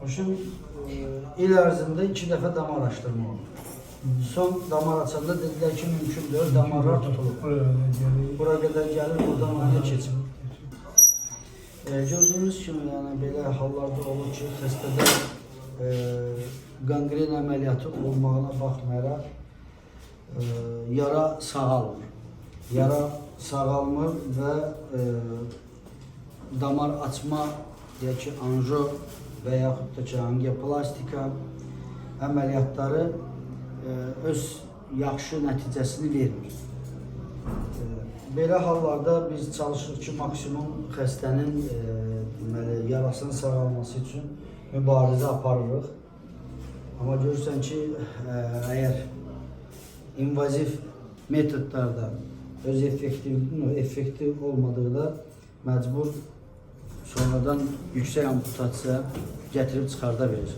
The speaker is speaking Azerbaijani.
Şimdi il ərzində 2 dəfə damar açdırma oldu. Son damar açanda dedilər ki, mümkündür, damarlar tutulub. Bura qədər gəlir, buradan oraya keçib. Gördüyünüz kimi, yəni belə hallarda olur ki, xəstədə qanqren əməliyyatı olmağına baxmayaraq yara sağalmır. Yara sağalmır və damar açma, deyək ki, anjo və yaxud da ki, angioplastika əməliyyatları öz yaxşı nəticəsini vermir. Belə hallarda biz çalışırıq ki, maksimum xəstənin yarasının sağalması üçün mübarizə aparırıq. Amma görürsən ki, əgər invaziv metodlarda öz effektiv olmadıqda məcbur sonradan yüksək amputasiya gətirib çıxarda bilir.